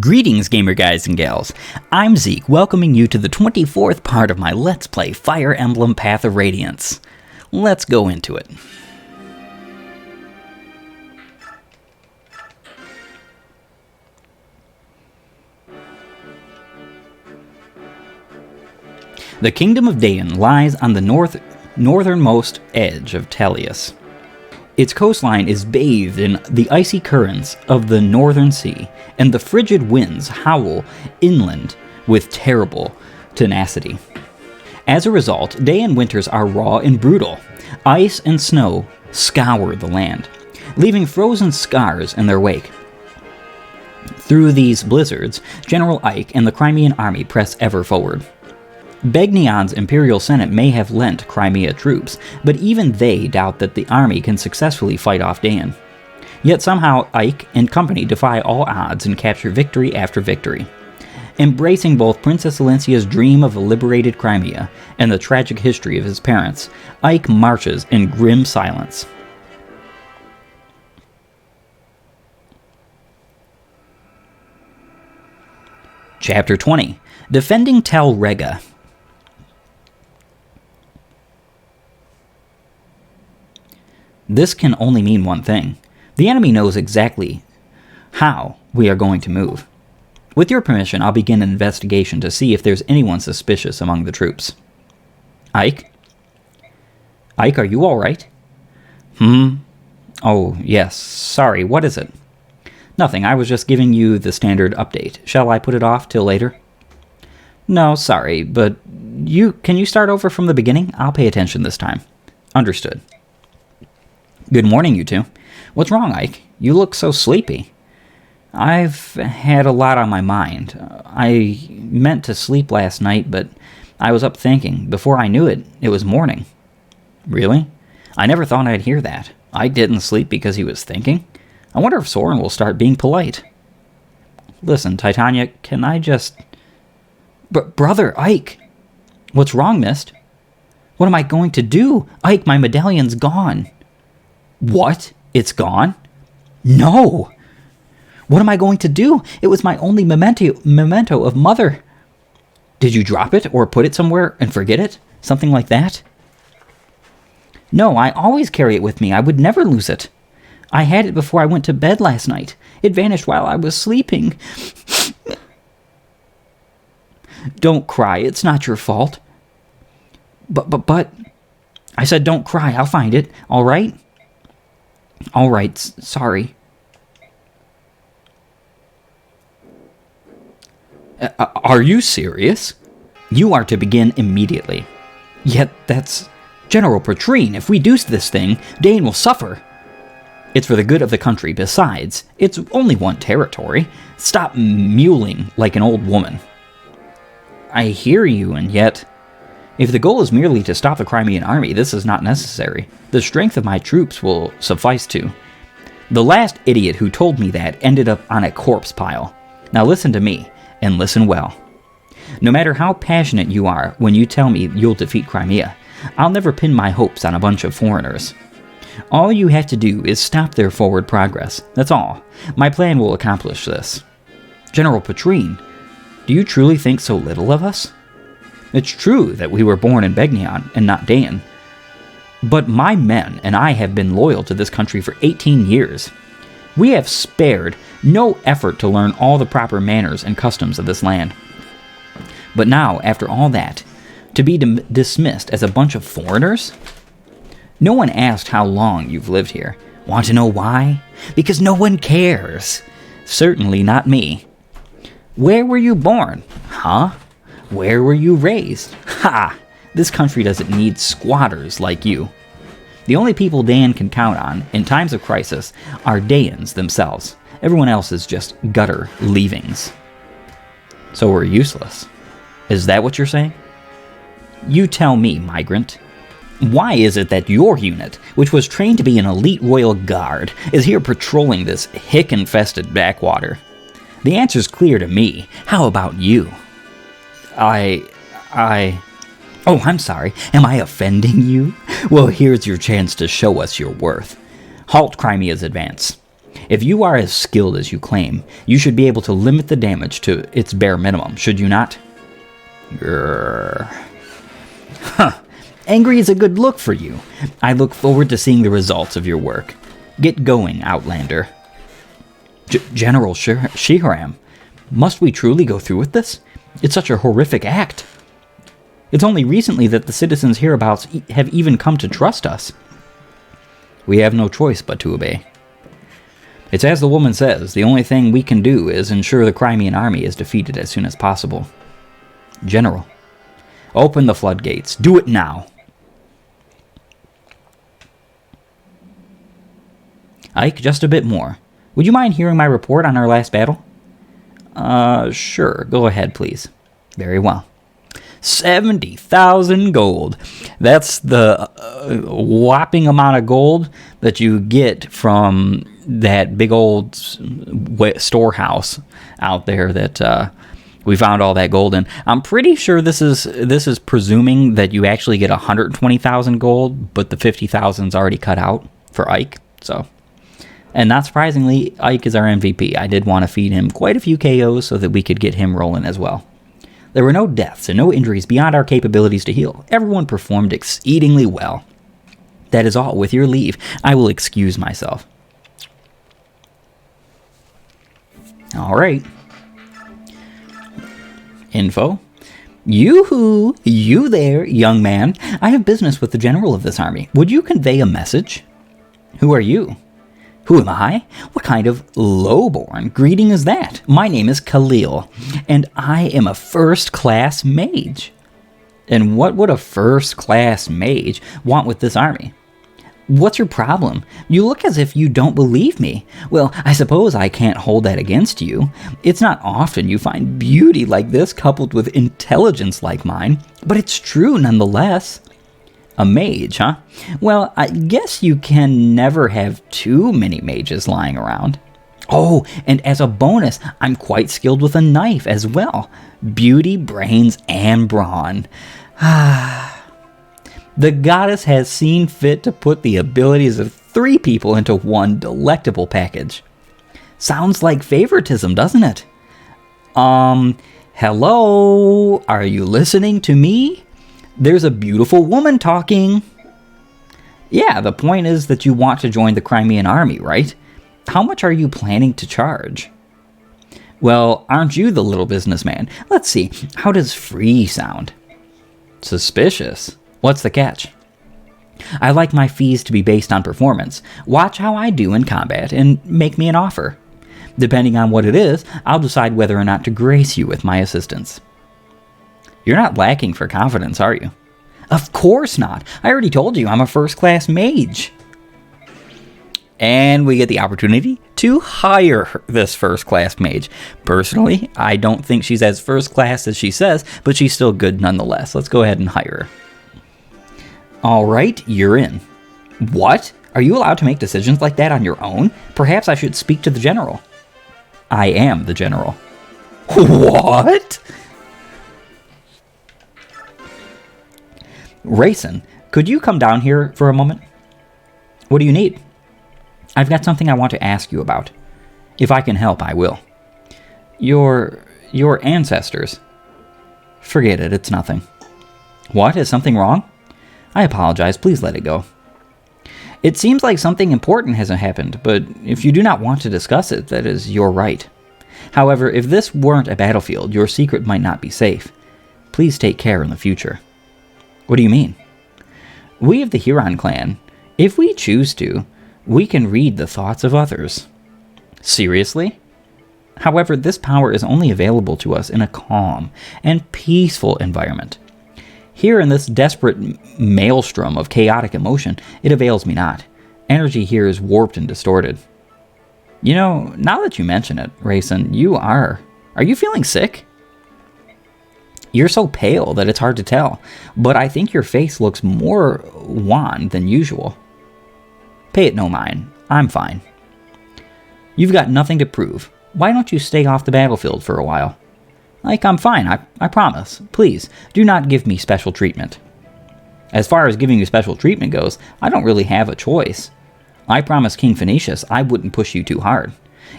Greetings, gamer guys and gals. I'm Zeake, welcoming you to the 24th part of my Let's Play Fire Emblem Path of Radiance. Let's go into it. The Kingdom of Daein lies on the northernmost edge of Tellius. Its coastline is bathed in the icy currents of the northern sea, and the frigid winds howl inland with terrible tenacity. As a result, Daein winters are raw and brutal. Ice and snow scour the land, leaving frozen scars in their wake. Through these blizzards, General Ike and the Crimean army press ever forward. Begnion's Imperial Senate may have lent Crimea troops, but even they doubt that the army can successfully fight off Daein. Yet somehow Ike and company defy all odds and capture victory after victory. Embracing both Princess Alencia's dream of a liberated Crimea and the tragic history of his parents, Ike marches in grim silence. Chapter 20. Defending Tel Rega. This can only mean one thing. The enemy knows exactly how we are going to move. With your permission, I'll begin an investigation to see if there's anyone suspicious among the troops. Ike? Ike, are you all right? Oh, yes. Sorry, what is it? Nothing, I was just giving you the standard update. Shall I put it off till later? No, sorry, but can you start over from the beginning? I'll pay attention this time. Understood. Good morning, you two. What's wrong, Ike? You look so sleepy. I've had a lot on my mind. I meant to sleep last night, but I was up thinking. Before I knew it, it was morning. Really? I never thought I'd hear that. Ike didn't sleep because he was thinking? I wonder if Soren will start being polite. Listen, Titania, can I just... Brother, Ike! What's wrong, Mist? What am I going to do? Ike, my medallion's gone. What? It's gone? No! What am I going to do? It was my only memento of Mother. Did you drop it or put it somewhere and forget it? Something like that? No, I always carry it with me. I would never lose it. I had it before I went to bed last night. It vanished while I was sleeping. Don't cry. It's not your fault. But... I said don't cry. I'll find it. All right? All right. Sorry. Are you serious? You are to begin immediately. Yet that's... General Petrine, if we do this thing, Daein will suffer. It's for the good of the country. Besides, it's only one territory. Stop mewling like an old woman. I hear you, and yet... If the goal is merely to stop the Crimean army, this is not necessary. The strength of my troops will suffice to. The last idiot who told me that ended up on a corpse pile. Now listen to me, and listen well. No matter how passionate you are when you tell me you'll defeat Crimea, I'll never pin my hopes on a bunch of foreigners. All you have to do is stop their forward progress. That's all. My plan will accomplish this. General Petrine, do you truly think so little of us? It's true that we were born in Begnion and not Daein, but my men and I have been loyal to this country for 18 years. We have spared no effort to learn all the proper manners and customs of this land. But now, after all that, to be dismissed as a bunch of foreigners? No one asked how long you've lived here. Want to know why? Because no one cares. Certainly not me. Where were you born? Huh? Where were you raised? Ha! This country doesn't need squatters like you. The only people Daein can count on in times of crisis are Daeins themselves. Everyone else is just gutter leavings. So we're useless. Is that what you're saying? You tell me, migrant. Why is it that your unit, which was trained to be an elite royal guard, is here patrolling this hick-infested backwater? The answer's clear to me. How about you? Oh, I'm sorry. Am I offending you? Well, here's your chance to show us your worth. Halt Crimea's advance. If you are as skilled as you claim, you should be able to limit the damage to its bare minimum, should you not? Grrr. Huh. Angry is a good look for you. I look forward to seeing the results of your work. Get going, Outlander. General Shiharam, must we truly go through with this? It's such a horrific act. It's only recently that the citizens hereabouts have even come to trust us. We have no choice but to obey. It's as the woman says, the only thing we can do is ensure the Crimean army is defeated as soon as possible. General, open the floodgates. Do it now. Ike, just a bit more. Would you mind hearing my report on our last battle? Sure. Go ahead, please. Very well. 70,000 gold. That's the whopping amount of gold that you get from that big old storehouse out there that we found all that gold in. I'm pretty sure this is presuming that you actually get 120,000 gold, but the 50,000 is already cut out for Ike. So, and not surprisingly, Ike is our MVP. I did want to feed him quite a few KOs so that we could get him rolling as well. There were no deaths and no injuries beyond our capabilities to heal. Everyone performed exceedingly well. That is all. With your leave, I will excuse myself. All right. Info. Yoo-hoo! You there, young man. I have business with the general of this army. Would you convey a message? Who are you? Who am I? What kind of lowborn greeting is that? My name is Khalil, and I am a first-class mage. And what would a first-class mage want with this army? What's your problem? You look as if you don't believe me. Well, I suppose I can't hold that against you. It's not often you find beauty like this coupled with intelligence like mine, but it's true nonetheless. A mage, huh? Well, I guess you can never have too many mages lying around. Oh, and as a bonus, I'm quite skilled with a knife as well. Beauty, brains, and brawn. The goddess has seen fit to put the abilities of 3 people into one delectable package. Sounds like favoritism, doesn't it? Hello? Are you listening to me? There's a beautiful woman talking. Yeah, the point is that you want to join the Crimean army, right? How much are you planning to charge? Well, aren't you the little businessman? Let's see, how does free sound? Suspicious. What's the catch? I like my fees to be based on performance. Watch how I do in combat and make me an offer. Depending on what it is, I'll decide whether or not to grace you with my assistance. You're not lacking for confidence, are you? Of course not. I already told you I'm a first-class mage. And we get the opportunity to hire this first-class mage. Personally, I don't think she's as first-class as she says, but she's still good nonetheless. Let's go ahead and hire her. All right, you're in. What? Are you allowed to make decisions like that on your own? Perhaps I should speak to the general. I am the general. What? Rayson, could you come down here for a moment? What do you need? I've got something I want to ask you about. If I can help, I will. Your ancestors. Forget it, it's nothing. What? Is something wrong? I apologize, please let it go. It seems like something important hasn't happened, but if you do not want to discuss it, that is your right. However, if this weren't a battlefield, your secret might not be safe. Please take care in the future. What do you mean? We of the Huron clan, if we choose to, we can read the thoughts of others. Seriously? However, this power is only available to us in a calm and peaceful environment. Here in this desperate maelstrom of chaotic emotion, it avails me not. Energy here is warped and distorted. You know, now that you mention it, Rayson, are you feeling sick? You're so pale that it's hard to tell, but I think your face looks more wan than usual. Pay it no mind. I'm fine. You've got nothing to prove. Why don't you stay off the battlefield for a while? Like, I'm fine, I promise. Please, do not give me special treatment. As far as giving you special treatment goes, I don't really have a choice. I promised King Phoenicius I wouldn't push you too hard.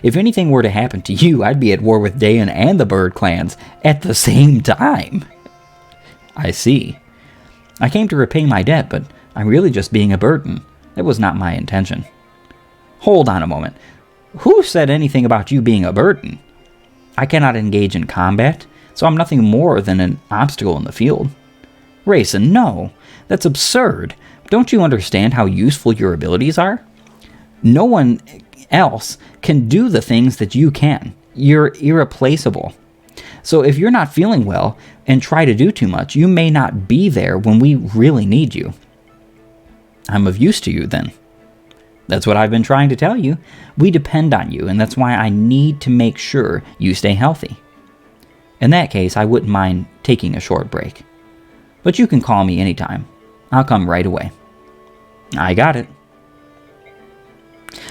If anything were to happen to you, I'd be at war with Daein and the bird clans at the same time. I see. I came to repay my debt, but I'm really just being a burden. That was not my intention. Hold on a moment. Who said anything about you being a burden? I cannot engage in combat, so I'm nothing more than an obstacle in the field. Rayson, no. That's absurd. Don't you understand how useful your abilities are? No one else can do the things that you can. You're irreplaceable. So if you're not feeling well and try to do too much, you may not be there when we really need you. I'm of use to you then. That's what I've been trying to tell you. We depend on you, and that's why I need to make sure you stay healthy. In that case, I wouldn't mind taking a short break. But you can call me anytime. I'll come right away. I got it.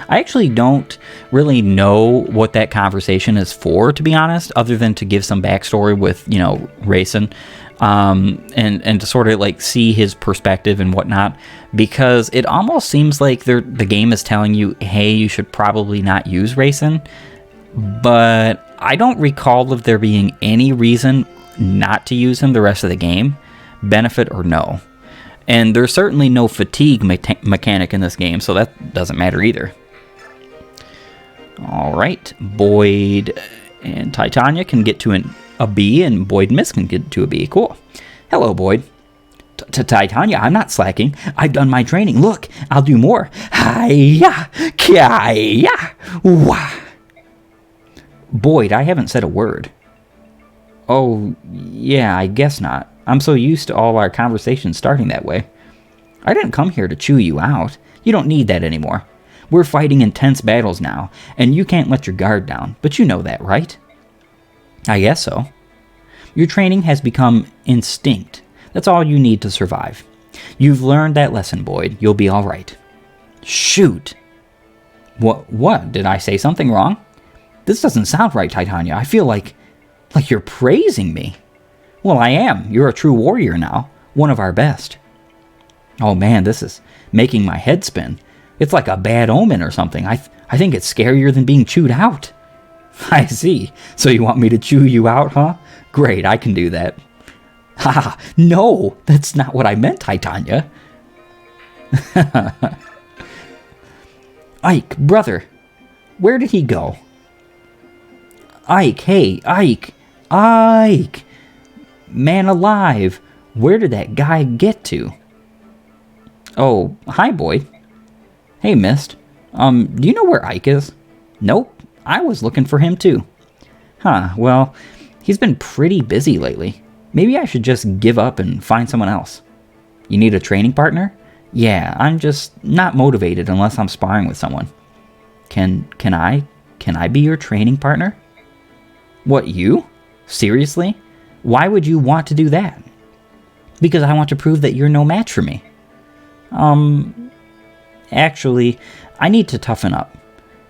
I actually don't really know what that conversation is for, to be honest, other than to give some backstory with, Rayson, and to sort of like see his perspective and whatnot, because it almost seems like the game is telling you, hey, you should probably not use Rayson, but I don't recall of there being any reason not to use him the rest of the game, benefit or no. And there's certainly no fatigue mechanic in this game, so that doesn't matter either. Alright, Boyd and Titania can get to a B, and Boyd and Miss can get to a B. Cool. Hello, Boyd. Titania, I'm not slacking. I've done my training. Look, I'll do more. Hi-ya, ki-ya, wah. Boyd, I haven't said a word. Oh, yeah, I guess not. I'm so used to all our conversations starting that way. I didn't come here to chew you out. You don't need that anymore. We're fighting intense battles now, and you can't let your guard down, but you know that, right? I guess so. Your training has become instinct. That's all you need to survive. You've learned that lesson, Boyd. You'll be all right. Shoot! What? Did I say something wrong? This doesn't sound right, Titania. I feel like you're praising me. Well, I am. You're a true warrior now. One of our best. Oh man, this is making my head spin. It's like a bad omen or something. I think it's scarier than being chewed out. I see. So you want me to chew you out, huh? Great, I can do that. Ha! No, that's not what I meant, Titania. Ike, brother. Where did he go? Ike, hey, Ike. Ike! Man alive, where did that guy get to? Oh, hi, Boyd. Hey, Mist. Do you know where Ike is? Nope, I was looking for him too. Huh, well, he's been pretty busy lately. Maybe I should just give up and find someone else. You need a training partner? Yeah, I'm just not motivated unless I'm sparring with someone. Can I be your training partner? What, you? Seriously? Why would you want to do that? Because I want to prove that you're no match for me. Actually, I need to toughen up,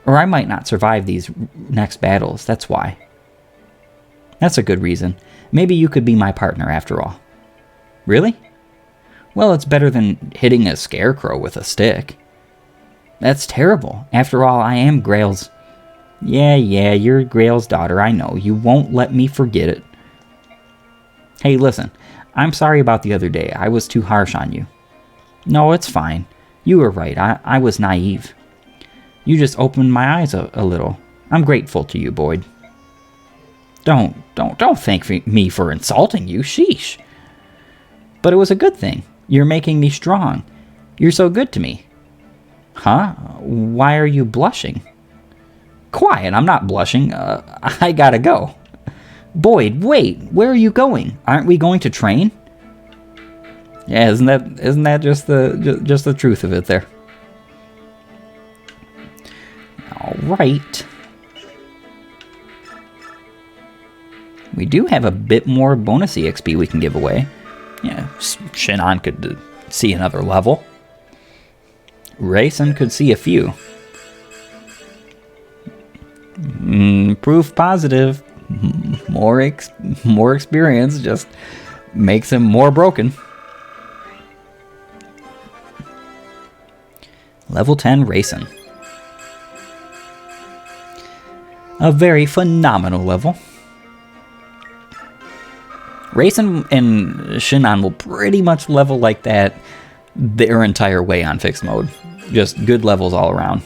or I might not survive these next battles, that's why. That's a good reason. Maybe you could be my partner after all. Really? Well, it's better than hitting a scarecrow with a stick. That's terrible. After all, I am Grail's... Yeah, you're Grail's daughter, I know. You won't let me forget it. Hey, listen, I'm sorry about the other day. I was too harsh on you. No, it's fine. You were right. I was naive. You just opened my eyes a little. I'm grateful to you, Boyd. Don't thank me for insulting you. Sheesh. But it was a good thing. You're making me strong. You're so good to me. Huh? Why are you blushing? Quiet, I'm not blushing. I gotta go. Boyd, wait. Where are you going? Aren't we going to train? Yeah, isn't that just the truth of it there? All right. We do have a bit more bonus EXP we can give away. Yeah, Shinon could see another level. Rayson could see a few. Proof positive. More experience just makes him more broken. Level 10 Racing. A very phenomenal level. Racing and Shinon will pretty much level like that their entire way on fixed mode. Just good levels all around.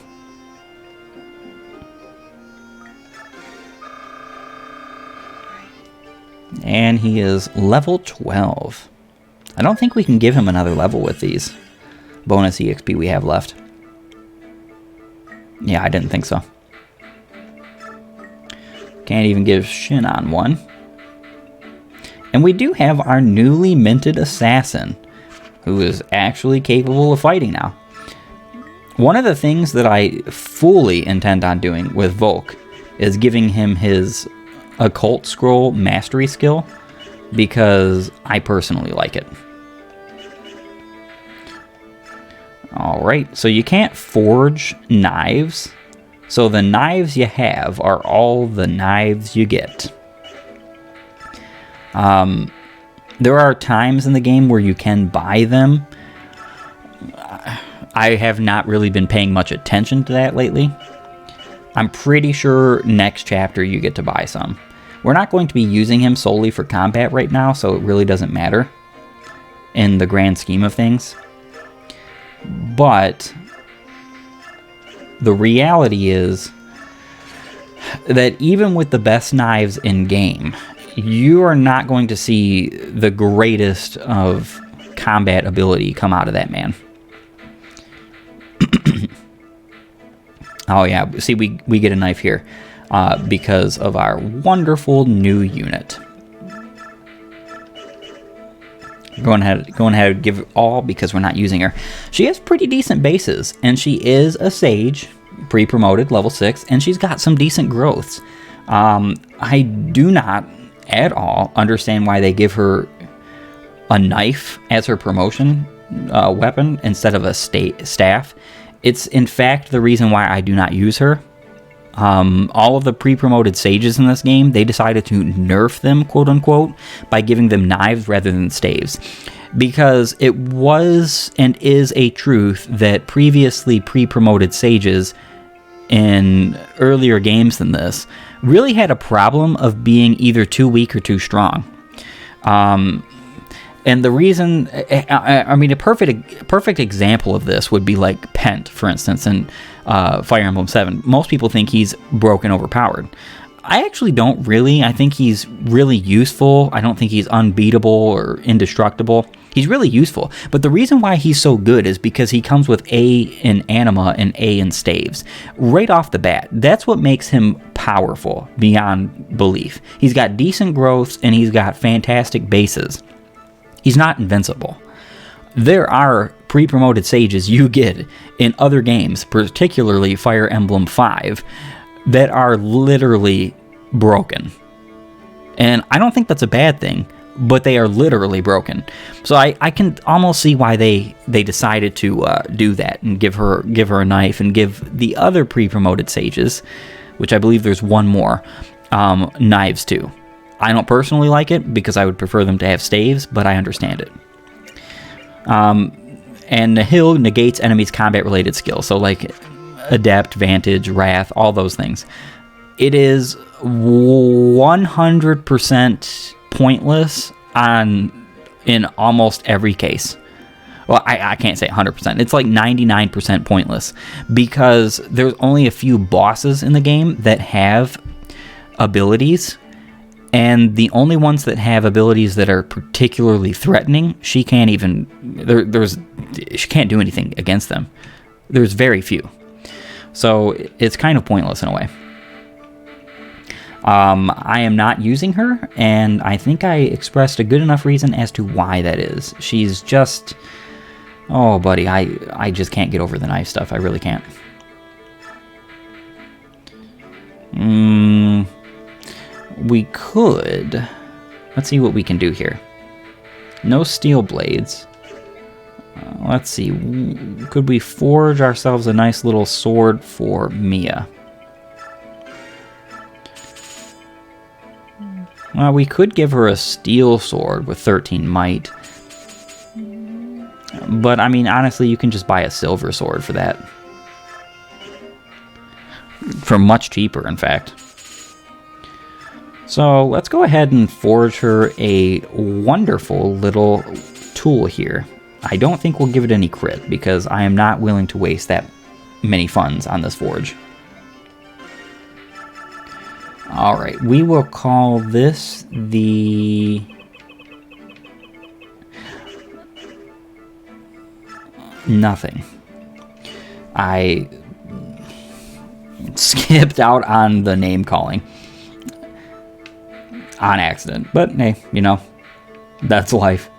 And he is level 12. I don't think we can give him another level with these bonus EXP we have left. Yeah, I didn't think so. Can't even give Shinon one. And we do have our newly minted assassin, who is actually capable of fighting now. One of the things that I fully intend on doing with Volk is giving him his Occult Scroll Mastery skill, because I personally like it. Alright, so you can't forge knives, so the knives you have are all the knives you get. There are times in the game where you can buy them. I have not really been paying much attention to that lately. I'm pretty sure next chapter you get to buy some. We're not going to be using him solely for combat right now, so it really doesn't matter in the grand scheme of things. But the reality is that even with the best knives in game, you are not going to see the greatest of combat ability come out of that man. Oh yeah, see, we get a knife here because of our wonderful new unit. Going ahead and give it all because we're not using her. She has pretty decent bases, and she is a sage, pre-promoted, level 6, and she's got some decent growths. I do not at all understand why they give her a knife as her promotion weapon instead of a staff. It's in fact the reason why I do not use her. All of the pre-promoted sages in this game, they decided to nerf them, quote-unquote, by giving them knives rather than staves. Because it was and is a truth that previously pre-promoted sages in earlier games than this really had a problem of being either too weak or too strong. And the reason, I mean, a perfect example of this would be like Pent, for instance, in Fire Emblem 7. Most people think he's broken overpowered. I actually don't really. I think he's really useful. I don't think he's unbeatable or indestructible. He's really useful. But the reason why he's so good is because he comes with A in Anima and A in Staves. Right off the bat, that's what makes him powerful beyond belief. He's got decent growths and he's got fantastic bases. He's not invincible. There are pre-promoted sages you get in other games, particularly Fire Emblem 5, that are literally broken. And I don't think that's a bad thing, but they are literally broken. So I can almost see why they decided to do that and give her a knife and give the other pre-promoted sages, which I believe there's one more, knives too. I don't personally like it because I would prefer them to have staves, but I understand it. And Nihil negates enemies' combat-related skills, so like Adept, Vantage, Wrath, all those things. It is 100% pointless in almost every case. Well, I can't say 100%. It's like 99% pointless because there's only a few bosses in the game that have abilities. And the only ones that have abilities that are particularly threatening, she can't even... she can't do anything against them. There's very few. So it's kind of pointless in a way. I am not using her, and I think I expressed a good enough reason as to why that is. She's just... Oh, buddy, I just can't get over the knife stuff. I really can't. We could... Let's see what we can do here. No steel blades. Let's see. Could we forge ourselves a nice little sword for Mia? We could give her a steel sword with 13 might. But, I mean, honestly, you can just buy a silver sword for that. For much cheaper, in fact. So, let's go ahead and forge her a wonderful little tool here. I don't think we'll give it any crit, because I am not willing to waste that many funds on this forge. Alright, we will call this the... Nothing. I skipped out on the name calling. On accident. But, hey, you know, that's life.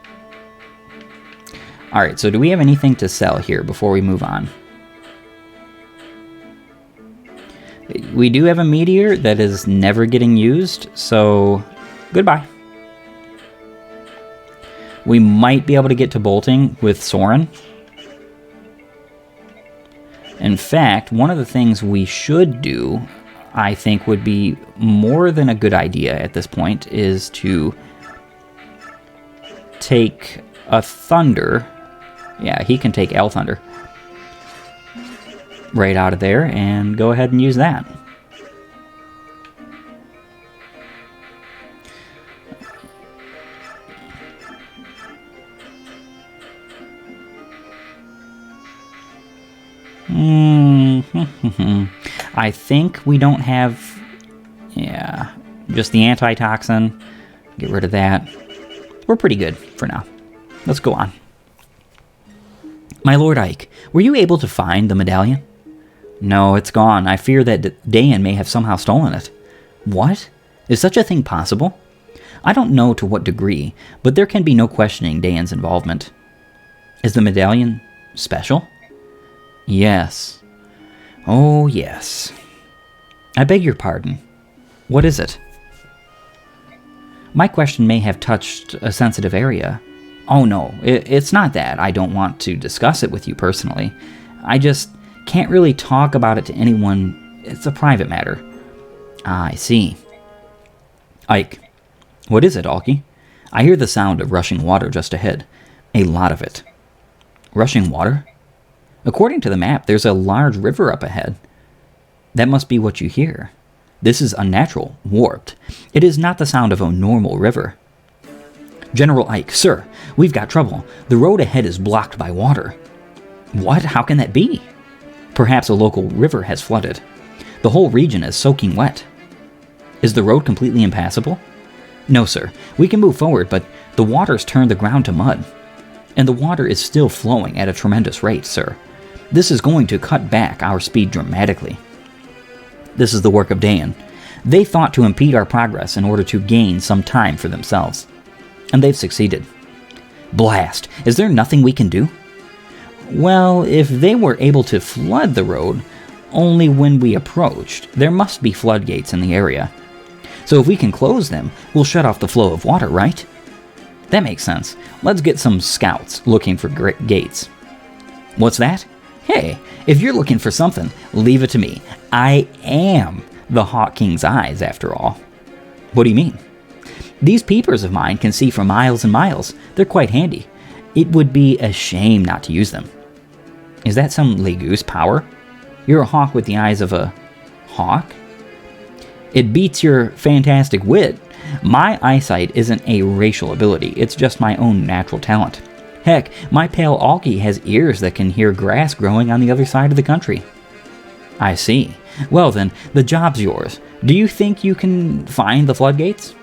Alright, so do we have anything to sell here before we move on? We do have a meteor that is never getting used, so goodbye. We might be able to get to bolting with Soren. In fact, one of the things we should do, I think would be more than a good idea at this point, is to take a Thunder. Yeah, he can take L Thunder right out of there and go ahead and use that. I think we don't have... Yeah, just the antitoxin. Get rid of that. We're pretty good for now. Let's go on. My Lord Ike, were you able to find the medallion? No, it's gone. I fear that Daein may have somehow stolen it. What? Is such a thing possible? I don't know to what degree, but there can be no questioning Daein's involvement. Is the medallion special? Yes. Oh, yes. I beg your pardon. What is it? My question may have touched a sensitive area. Oh no, it's not that. I don't want to discuss it with you personally. I just can't really talk about it to anyone. It's a private matter. Ah, I see. Ike. What is it, Alki? I hear the sound of rushing water just ahead. A lot of it. Rushing water? According to the map, there's a large river up ahead. That must be what you hear. This is unnatural, warped. It is not the sound of a normal river. General Ike, sir, we've got trouble. The road ahead is blocked by water. What? How can that be? Perhaps a local river has flooded. The whole region is soaking wet. Is the road completely impassable? No, sir. We can move forward, but the water's turned the ground to mud. And the water is still flowing at a tremendous rate, sir. This is going to cut back our speed dramatically. This is the work of Daein. They thought to impede our progress in order to gain some time for themselves. And they've succeeded. Blast! Is there nothing we can do? Well, if they were able to flood the road only when we approached, there must be floodgates in the area. So if we can close them, we'll shut off the flow of water, right? That makes sense. Let's get some scouts looking for gates. What's that? Hey, if you're looking for something, leave it to me. I am the Hawk King's eyes, after all. What do you mean? These peepers of mine can see for miles and miles. They're quite handy. It would be a shame not to use them. Is that some Legoose power? You're a hawk with the eyes of a hawk? It beats your fantastic wit. My eyesight isn't a racial ability, it's just my own natural talent. Heck, my pale Alki has ears that can hear grass growing on the other side of the country. I see. Well then, the job's yours. Do you think you can find the floodgates?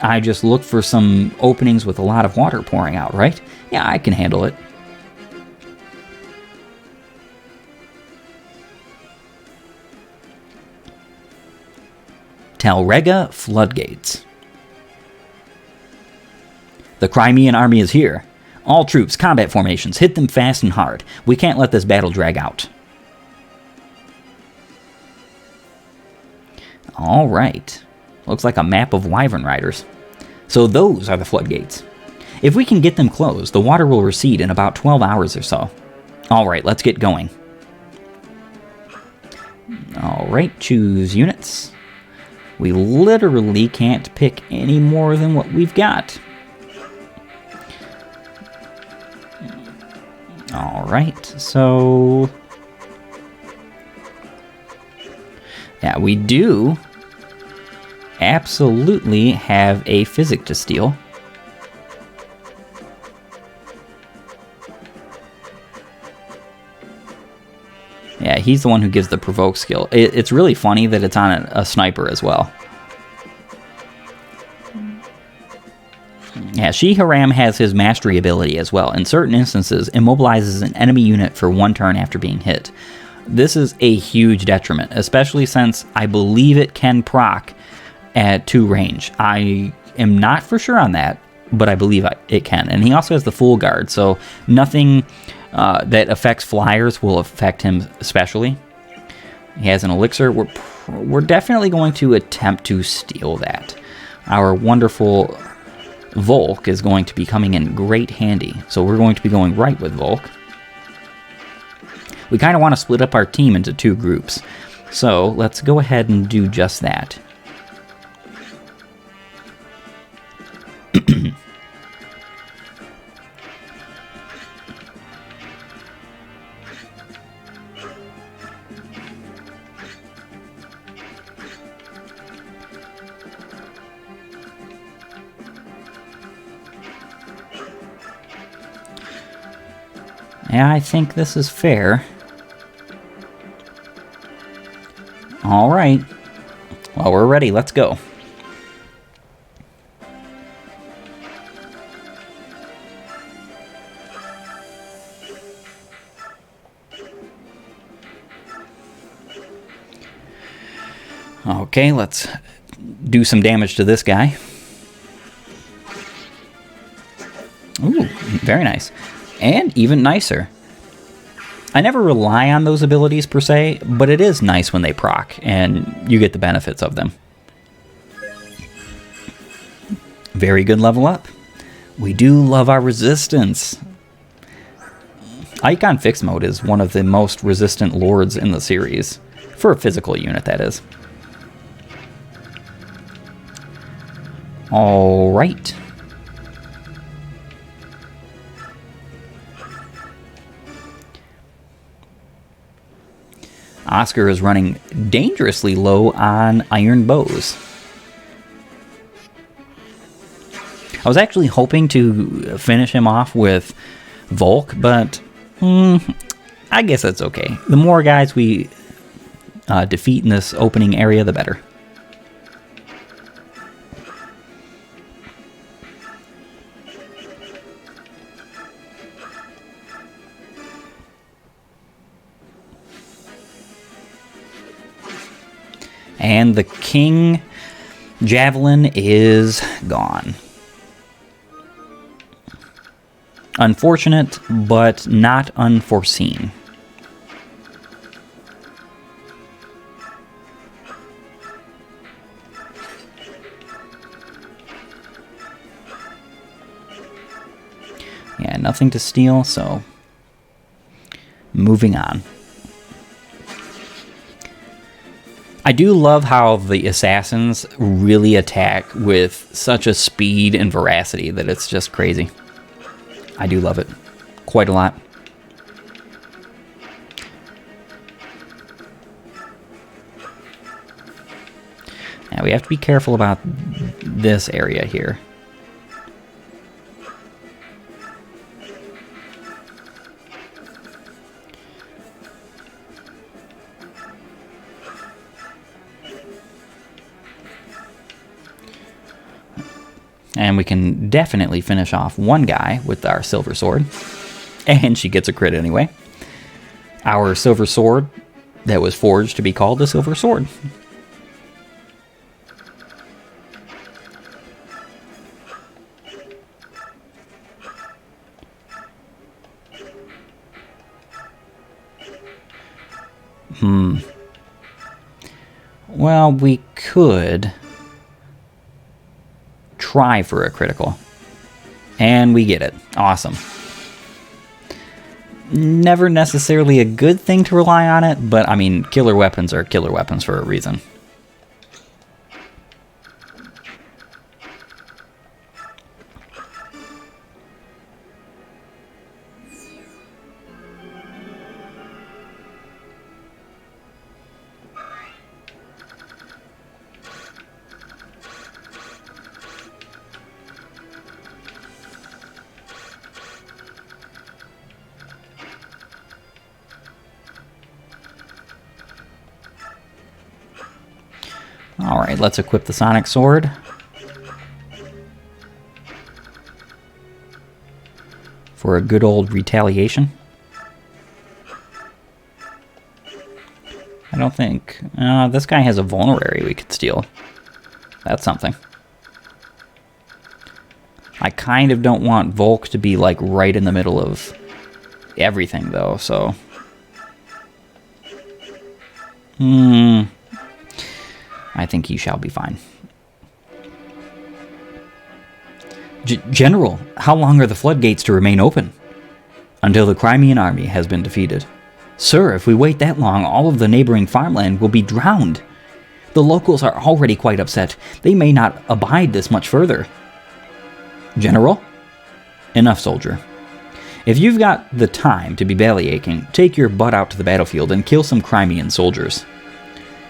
I just look for some openings with a lot of water pouring out, right? Yeah, I can handle it. Talrega floodgates. The Crimean army is here. All troops, combat formations, hit them fast and hard. We can't let this battle drag out. Alright. Looks like a map of Wyvern Riders. So those are the floodgates. If we can get them closed, the water will recede in about 12 hours or so. Alright, let's get going. Alright, choose units. We literally can't pick any more than what we've got. Alright, so... yeah, we do absolutely have a physic to steal. Yeah, he's the one who gives the provoke skill. It's really funny that it's on a sniper as well. Yeah, Shiharam has his mastery ability as well. In certain instances, immobilizes an enemy unit for 1 turn after being hit. This is a huge detriment, especially since I believe it can proc at 2 range. I am not for sure on that, but I believe it can. And he also has the full guard, so nothing that affects flyers will affect him especially. He has an elixir. We're definitely going to attempt to steal that. Our wonderful Volk is going to be coming in great handy, so we're going to be going right with Volk. We kind of want to split up our team into 2 groups, so let's go ahead and do just that. Yeah, I think this is fair. Alright. Well, we're ready. Let's go. Okay, let's do some damage to this guy. Ooh, very nice. And even nicer. I never rely on those abilities per se, but it is nice when they proc, and you get the benefits of them. Very good level up. We do love our resistance. Icon Fixed Mode is one of the most resistant lords in the series. For a physical unit, that is. Alright. Oscar is running dangerously low on iron bows. I was actually hoping to finish him off with Volk, but I guess that's okay. The more guys we defeat in this opening area, the better. And the King Javelin is gone. Unfortunate, but not unforeseen. Yeah, nothing to steal, so moving on. I do love how the assassins really attack with such a speed and veracity that it's just crazy. I do love it quite a lot. Now we have to be careful about this area here. And we can definitely finish off one guy with our silver sword. And she gets a crit anyway. Our silver sword that was forged to be called the silver sword. Well, we could try for a critical. And we get it. Awesome. Never necessarily a good thing to rely on it, but I mean, killer weapons are killer weapons for a reason. Alright, let's equip the Sonic Sword. For a good old retaliation. I don't think... this guy has a vulnerary we could steal. That's something. I kind of don't want Volk to be, like, right in the middle of everything, though, so... I think he shall be fine. General, how long are the floodgates to remain open? Until the Crimean army has been defeated. Sir, if we wait that long, all of the neighboring farmland will be drowned. The locals are already quite upset. They may not abide this much further. General? Enough, soldier. If you've got the time to be bellyaching, take your butt out to the battlefield and kill some Crimean soldiers.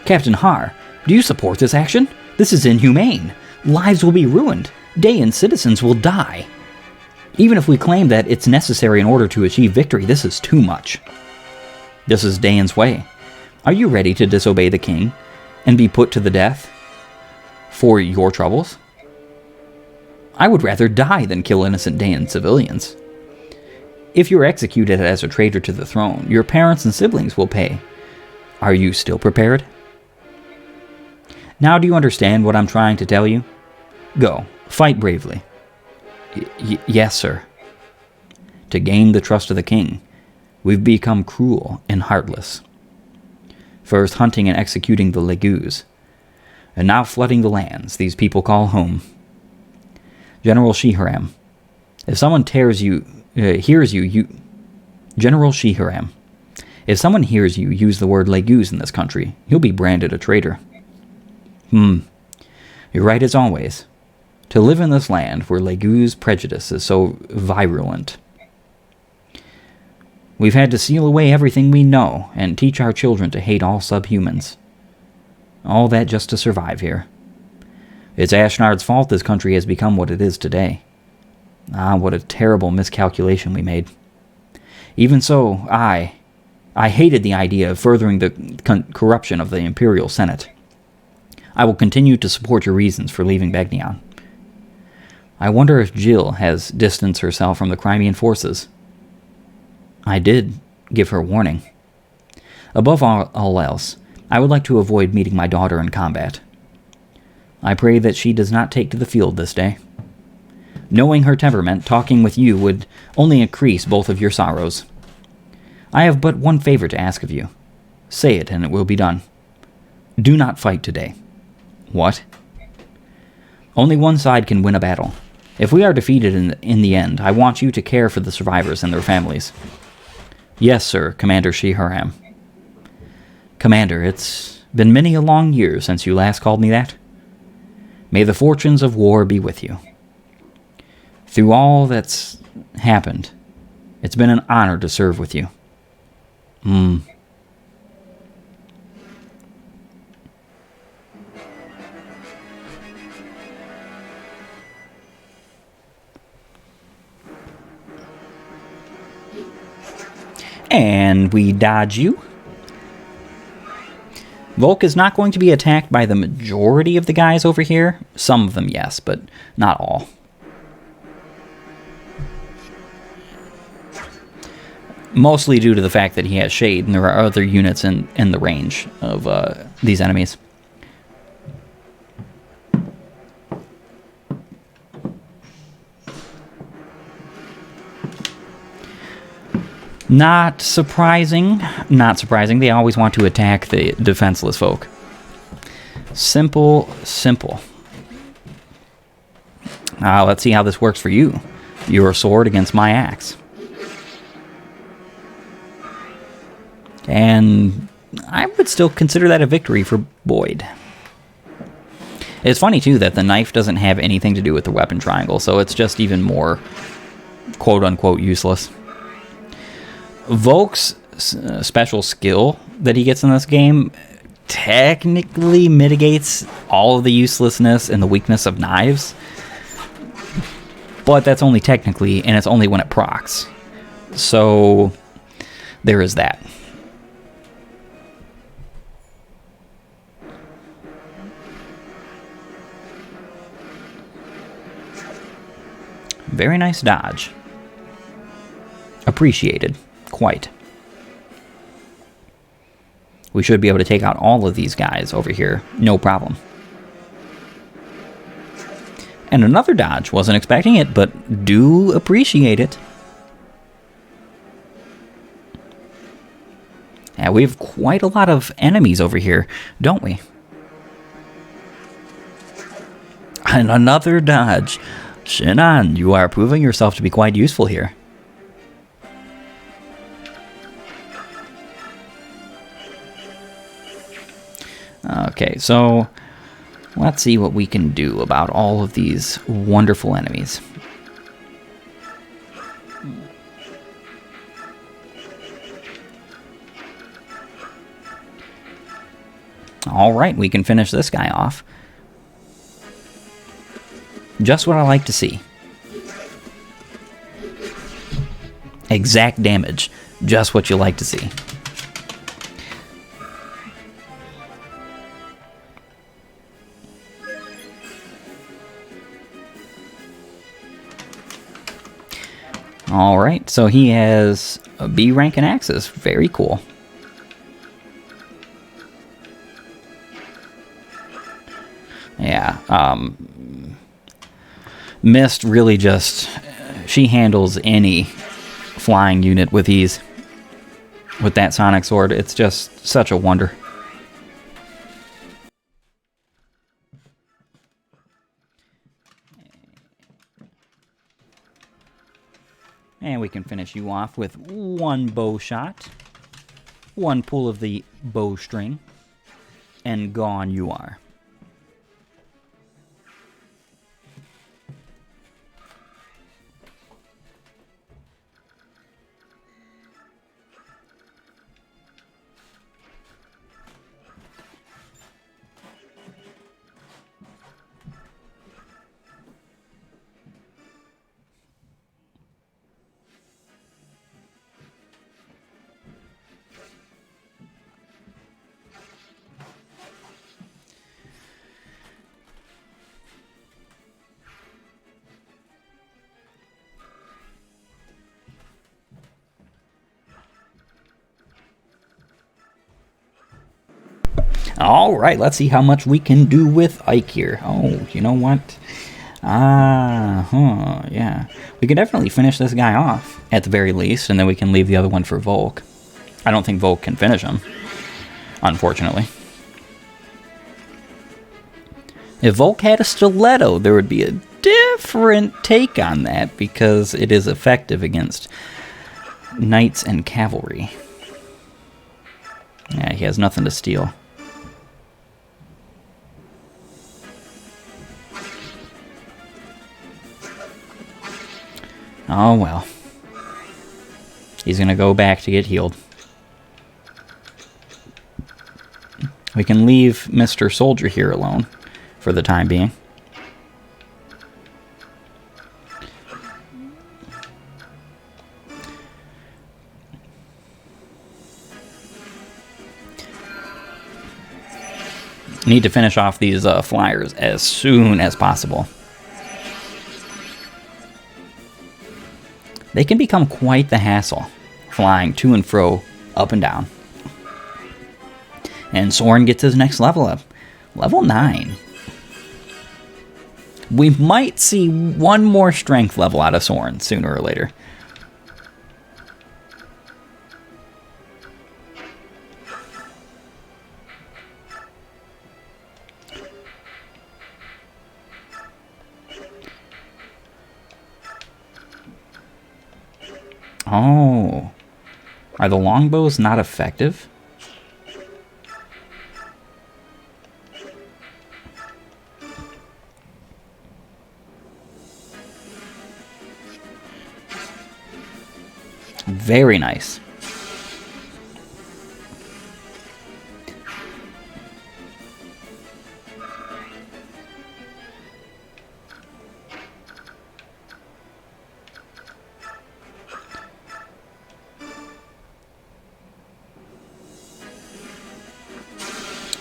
Captain Har, do you support this action? This is inhumane. Lives will be ruined. Daein citizens will die. Even if we claim that it's necessary in order to achieve victory, this is too much. This is Daein's way. Are you ready to disobey the king and be put to the death for your troubles? I would rather die than kill innocent Daein civilians. If you're executed as a traitor to the throne, your parents and siblings will pay. Are you still prepared? Now do you understand what I'm trying to tell you? Go, fight bravely. Yes, sir. To gain the trust of the king, we've become cruel and heartless. First hunting and executing the Legus, and now flooding the lands these people call home. General Shiharam, if someone hears you, General Shiharam, if someone hears you use the word Legus in this country, you'll be branded a traitor. You're right as always. To live in this land where Legus prejudice is so virulent. We've had to seal away everything we know and teach our children to hate all subhumans. All that just to survive here. It's Ashnard's fault this country has become what it is today. Ah, what a terrible miscalculation we made. Even so, I hated the idea of furthering the corruption of the Imperial Senate. I will continue to support your reasons for leaving Begnion. I wonder if Jill has distanced herself from the Crimean forces. I did give her warning. Above all else, I would like to avoid meeting my daughter in combat. I pray that she does not take to the field this day. Knowing her temperament, talking with you would only increase both of your sorrows. I have but one favor to ask of you. Say it, and it will be done. Do not fight today. What? Only one side can win a battle. If we are defeated in the end, I want you to care for the survivors and their families. Yes, sir, Commander Shiharam. Commander, it's been many a long year since you last called me that. May the fortunes of war be with you. Through all that's happened, it's been an honor to serve with you. And we dodge you. Volk is not going to be attacked by the majority of the guys over here. Some of them, yes, but not all. Mostly due to the fact that he has Shade, and there are other units in the range of these enemies. Not surprising. Not surprising. They always want to attack the defenseless folk. Simple, simple. Let's see how this works for you. Your sword against my axe. And I would still consider that a victory for Boyd. It's funny, too, that the knife doesn't have anything to do with the weapon triangle, so it's just even more quote-unquote useless. Volk's special skill that he gets in this game technically mitigates all of the uselessness and the weakness of knives, but that's only technically, and it's only when it procs. So there is that. Very nice dodge. Appreciated. Quite. We should be able to take out all of these guys over here. No problem. And another dodge. Wasn't expecting it, but do appreciate it. Yeah, we have quite a lot of enemies over here, don't we? And another dodge. Shinan, you are proving yourself to be quite useful here. Okay, so let's see what we can do about all of these wonderful enemies. Alright, we can finish this guy off. Just what I like to see. Exact damage. Just what you like to see. Alright, so he has a B rank and axes. Very cool. Yeah, Mist really just... She handles any flying unit with ease. With that Sonic Sword, it's just such a wonder. And we can finish you off with one bow shot, one pull of the bowstring, and gone you are. Alright, let's see how much we can do with Ike here. Oh, you know what? Yeah. We can definitely finish this guy off, at the very least, and then we can leave the other one for Volk. I don't think Volk can finish him, unfortunately. If Volk had a stiletto, there would be a different take on that, because it is effective against knights and cavalry. Yeah, he has nothing to steal. Oh well. He's gonna go back to get healed. We can leave Mr. Soldier here alone for the time being. Need to finish off these flyers as soon as possible. They can become quite the hassle, flying to and fro, up and down. And Soren gets his next level up. Level 9. We might see one more strength level out of Soren sooner or later. Oh. Are the longbows not effective? Very nice.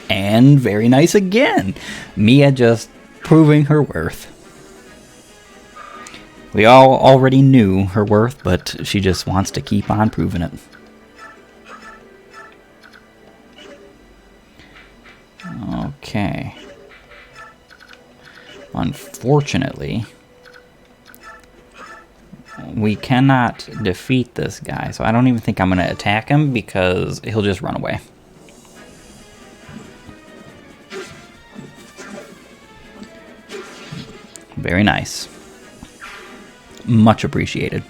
And very nice again. Mia just proving her worth. We all already knew her worth, but she just wants to keep on proving it. Okay. Unfortunately, we cannot defeat this guy, so I don't even think I'm going to attack him because he'll just run away. Very nice. Much appreciated.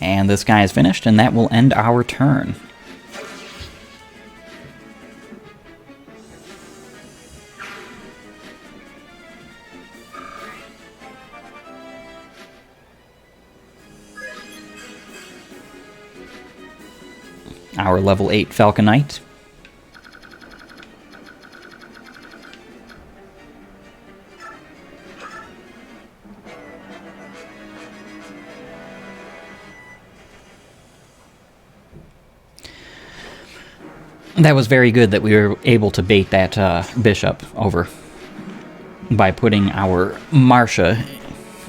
And this guy is finished, and that will end our turn. Our level 8 Falcon Knight. That was very good that we were able to bait that bishop over by putting our Marcia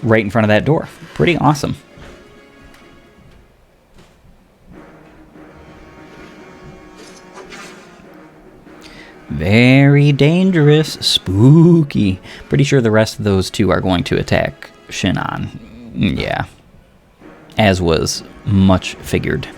right in front of that door. Pretty awesome. Very dangerous. Spooky. Pretty sure the rest of those two are going to attack Shinon. Yeah. As was much figured.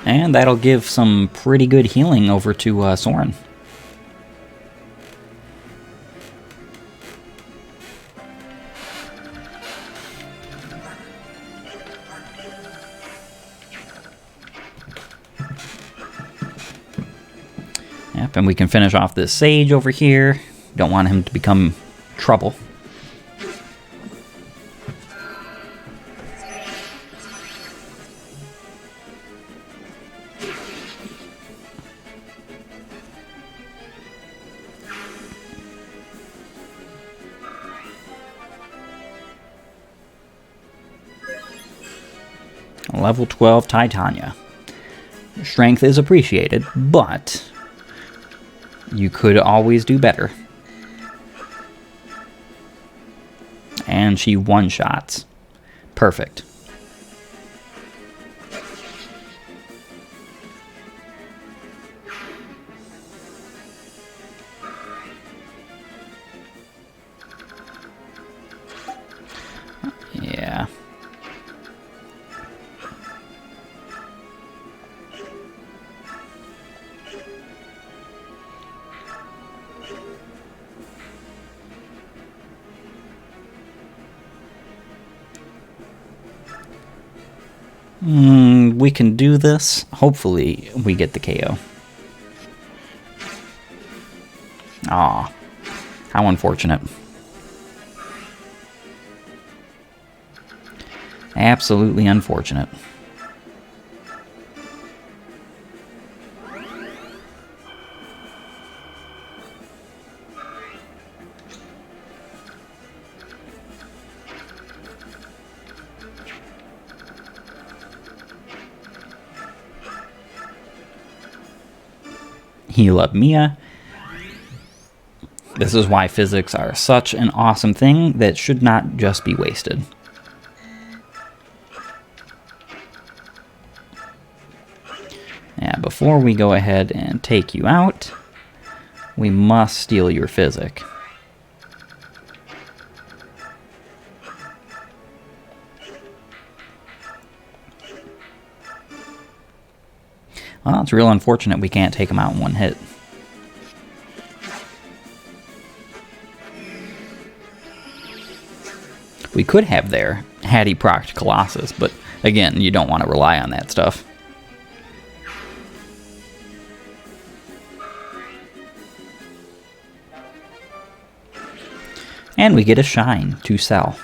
And that'll give some pretty good healing over to Soren. Yep, and we can finish off this Sage over here. Don't want him to become trouble. Level 12 Titania. Strength is appreciated, but you could always do better. And she one-shots. Perfect. Yeah. We can do this. Hopefully, we get the KO. Aw. How unfortunate. Absolutely unfortunate. Heal up Mia. This is why physics are such an awesome thing that should not just be wasted. Now, before we go ahead and take you out, we must steal your physic. Well, it's real unfortunate we can't take him out in one hit. We could have there had he procced Colossus, but again, you don't want to rely on that stuff. And we get a shine to sell.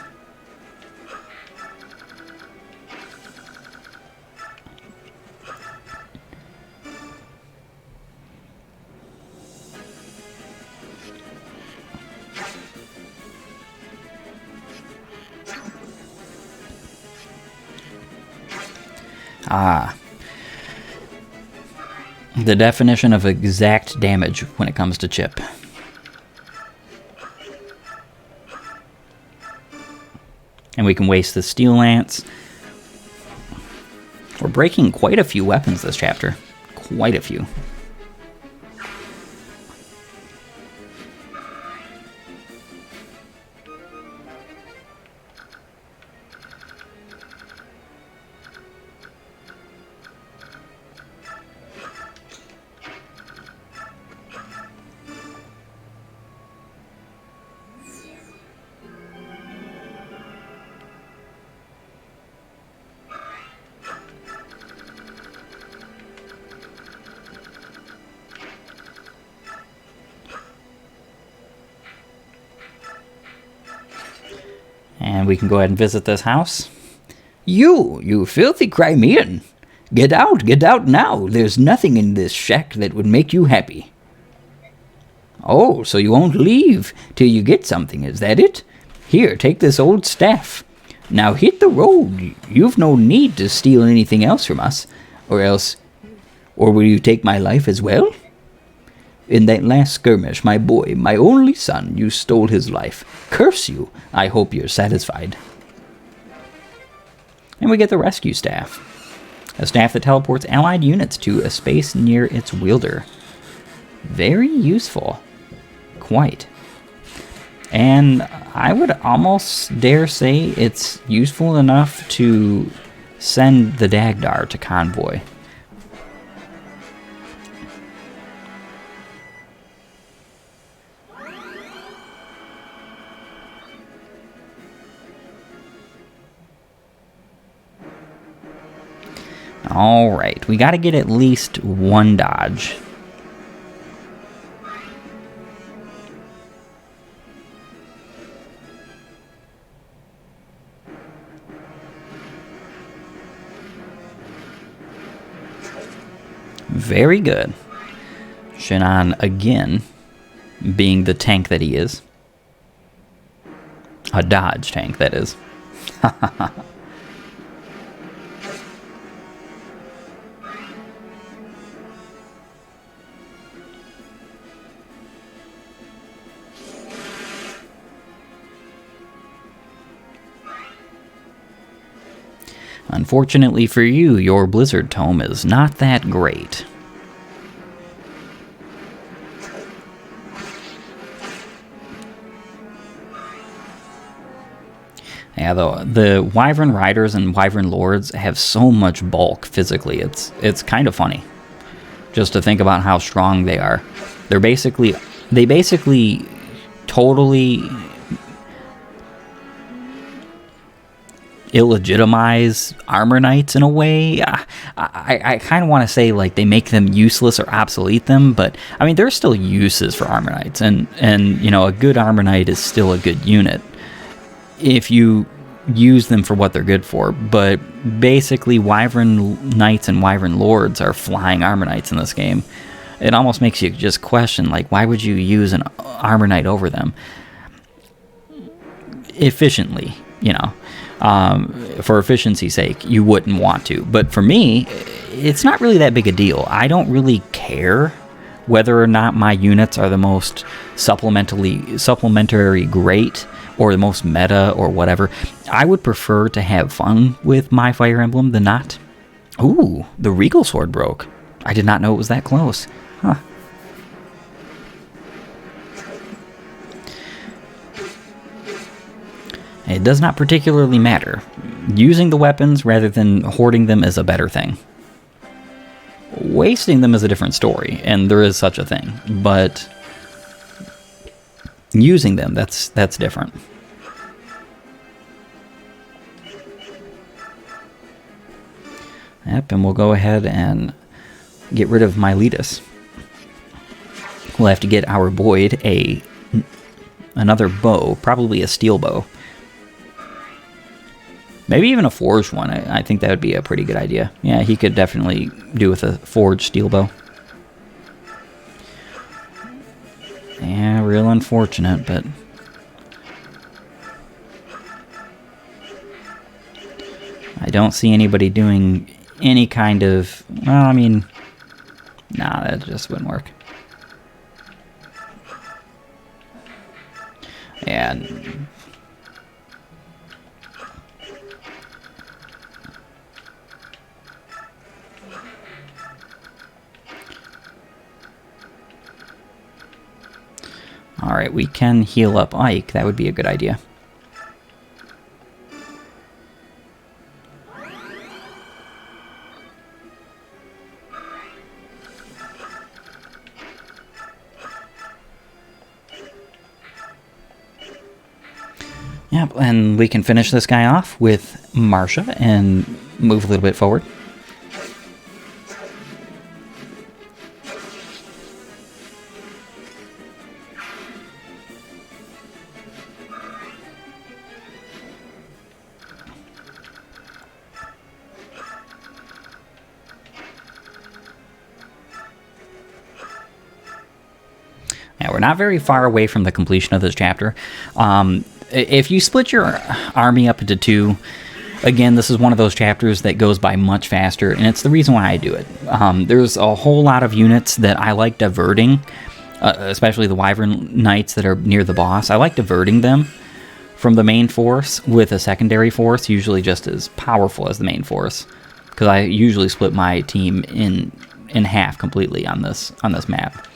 Ah. The definition of exact damage when it comes to chip. And we can waste the Steel Lance. We're breaking quite a few weapons this chapter. Quite a few. And we can go ahead and visit this house. You filthy Crimean! Get out now. There's nothing in this shack that would make you happy. Oh, so you won't leave till you get something, is that it? Here, take this old staff. Now hit the road. You've no need to steal anything else from us, or will you take my life as well? In that last skirmish, my boy, my only son, you stole his life. Curse you. I hope you're satisfied. And we get the rescue staff. A staff that teleports allied units to a space near its wielder. Very useful. Quite. And I would almost dare say it's useful enough to send the Dagdar to convoy. Alright, we gotta get at least one dodge. Very good. Shinan again, being the tank that he is. A dodge tank, that is. Unfortunately for you, your Blizzard Tome is not that great. Yeah, though, the Wyvern Riders and Wyvern Lords have so much bulk physically, it's kind of funny. Just to think about how strong they are. They basically totally illegitimize armor knights in a way. I kind of want to say like they make them useless or obsolete them, but I mean there's still uses for armor knights, and you know, a good armor knight is still a good unit if you use them for what they're good for. But basically Wyvern Knights and Wyvern Lords are flying armor knights in this game. It almost makes you just question, like, why would you use an armor knight over them efficiently, you know? For efficiency's sake, you wouldn't want to. But for me, it's not really that big a deal. I don't really care whether or not my units are the most supplementary great or the most meta or whatever. I would prefer to have fun with my Fire Emblem than not. Ooh, the Regal Sword broke. I did not know it was that close. Huh. It does not particularly matter. Using the weapons rather than hoarding them is a better thing. Wasting them is a different story, and there is such a thing. But using them, that's different. Yep, and we'll go ahead and get rid of Miletus. We'll have to get our Boyd another bow, probably a steel bow. Maybe even a forged one. I think that would be a pretty good idea. Yeah, he could definitely do with a forged steel bow. Yeah, real unfortunate, but... I don't see anybody doing any kind of... Well, I mean... Nah, that just wouldn't work. And... Alright, we can heal up Ike. That would be a good idea. Yep, and we can finish this guy off with Marcia and move a little bit forward. Yeah, we're not very far away from the completion of this chapter. If you split your army up into two, again, this is one of those chapters that goes by much faster, and it's the reason why I do it. There's a whole lot of units that I like diverting, especially the Wyvern Knights that are near the boss. I like diverting them from the main force with a secondary force, usually just as powerful as the main force, because I usually split my team in half completely on this map.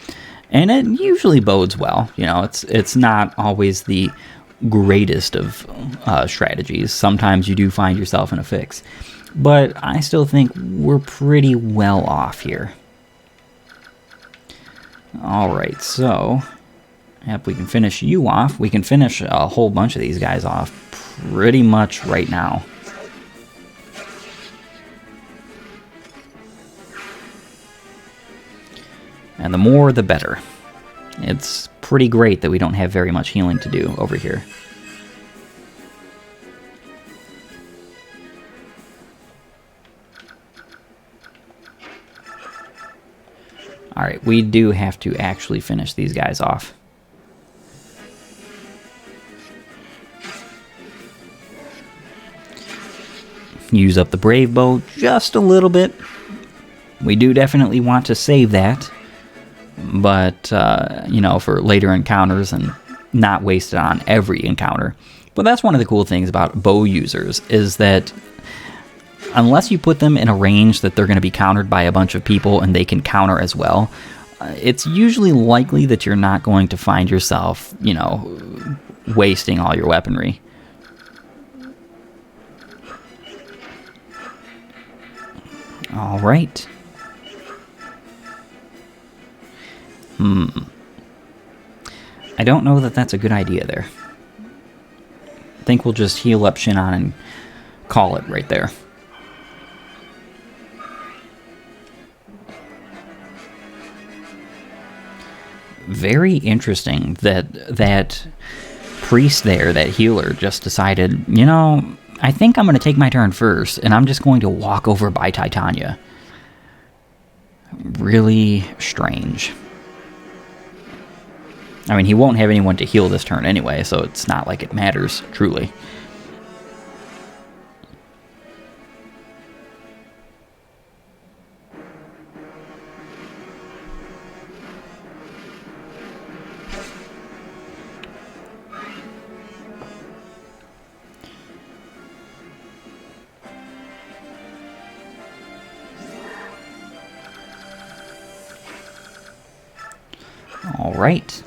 And it usually bodes well. You know, it's not always the greatest of strategies. Sometimes you do find yourself in a fix. But I still think we're pretty well off here. Alright, so... Yep, we can finish you off. We can finish a whole bunch of these guys off pretty much right now. And the more, the better. It's pretty great that we don't have very much healing to do over here. Alright, we do have to actually finish these guys off. Use up the Brave Bow just a little bit. We do definitely want to save that. But, you know, for later encounters and not waste it on every encounter. But that's one of the cool things about bow users, is that unless you put them in a range that they're going to be countered by a bunch of people and they can counter as well, it's usually likely that you're not going to find yourself, you know, wasting all your weaponry. All right. I don't know that that's a good idea there. I think we'll just heal up Shinon and call it right there. Very interesting that priest there, that healer, just decided, you know, I think I'm going to take my turn first, and I'm just going to walk over by Titania. Really strange. I mean, he won't have anyone to heal this turn anyway, so it's not like it matters, truly. All right.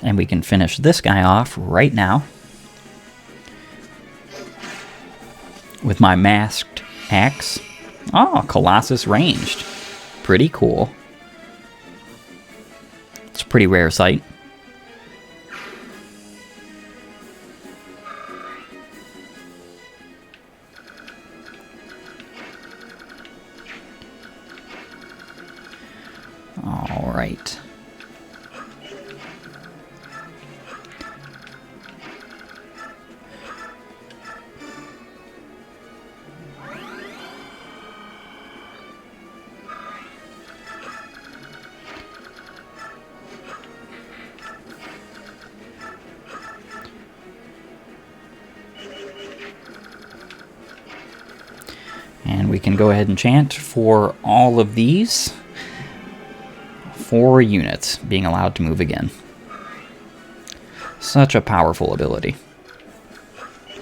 And we can finish this guy off right now with my masked axe. Oh, Colossus ranged. Pretty cool. It's a pretty rare sight. right. And we can go ahead and chant for all of these. 4 units being allowed to move again. Such a powerful ability.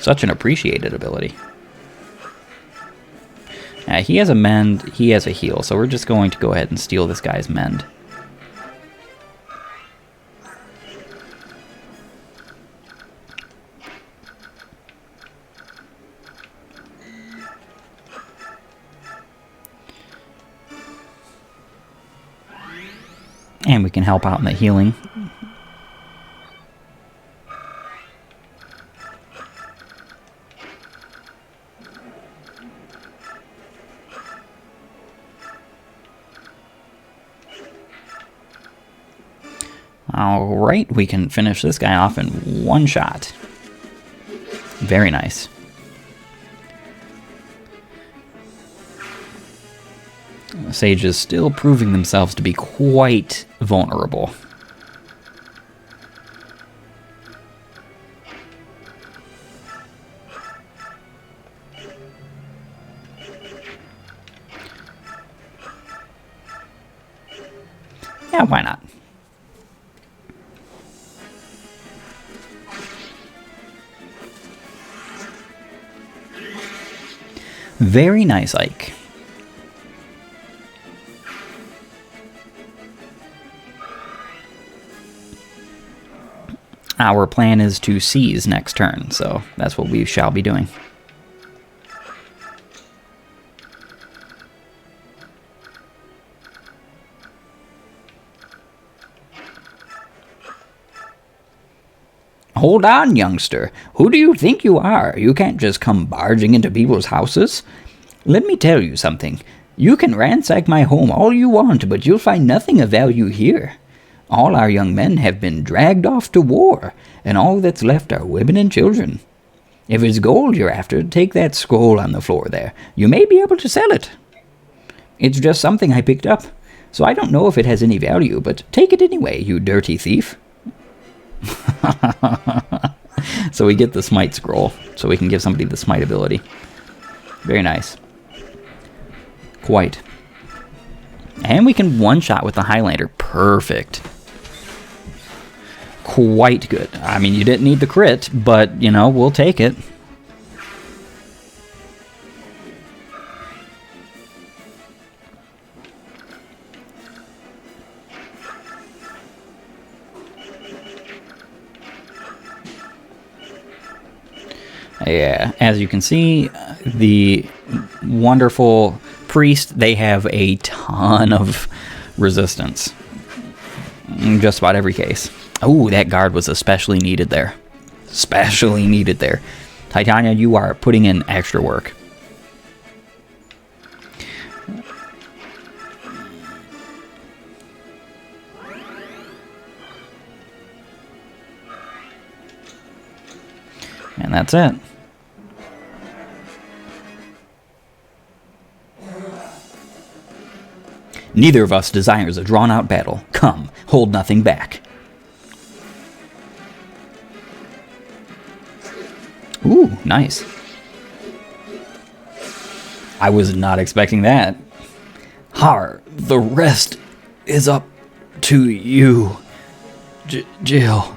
Such an appreciated ability. He has a mend, he has a heal, so we're just going to go ahead and steal this guy's mend. And we can help out in the healing. Alright, we can finish this guy off in one shot. Very nice. Sages still proving themselves to be quite vulnerable. Yeah, why not? Very nice, Ike. Our plan is to seize next turn, so that's what we shall be doing. Hold on, youngster. Who do you think you are? You can't just come barging into people's houses. Let me tell you something. You can ransack my home all you want, but you'll find nothing of value here. All our young men have been dragged off to war, and all that's left are women and children. If it's gold you're after, take that scroll on the floor there. You may be able to sell it. It's just something I picked up, so I don't know if it has any value, but take it anyway, you dirty thief. So we get the smite scroll, so we can give somebody the smite ability. Very nice. Quite. And we can one-shot with the Highlander. Perfect. Quite good. I mean, you didn't need the crit, but, you know, we'll take it. Yeah, as you can see, the wonderful priest, they have a ton of resistance. In just about every case. Oh, that guard was especially needed there. Especially needed there. Titania, you are putting in extra work. And that's it. Neither of us desires a drawn-out battle. Come, hold nothing back. Ooh, nice. I was not expecting that. Har, the rest is up to you, Jill.